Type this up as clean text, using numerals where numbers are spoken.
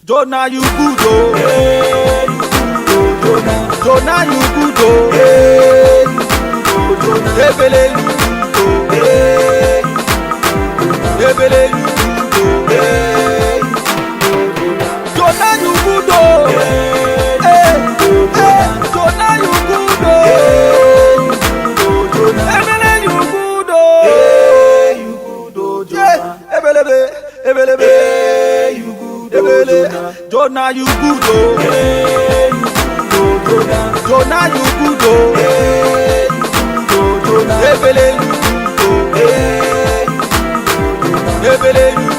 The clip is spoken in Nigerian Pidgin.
Jonah, you good, oh. Hey, you good, oh, Jonah, you good, oh. Hey, you good, oh, Jonah. Ebele, you good, oh. Hey, Ebele, you good, oh. hey, Jonah, you good, oh. Hey, Jonah, you good, oh. Ebele, you good, oh. hey, you good, oh, Jonah. Ebele, Hey, you good, oh, Jonah. Jonah, you good, oh. Hey, you good, oh, Jonah. Jonah, you good, oh. Hey, you good, oh, Jonah. Ebele, you good, oh. Hey, you good, oh, Jonah. Ebele, you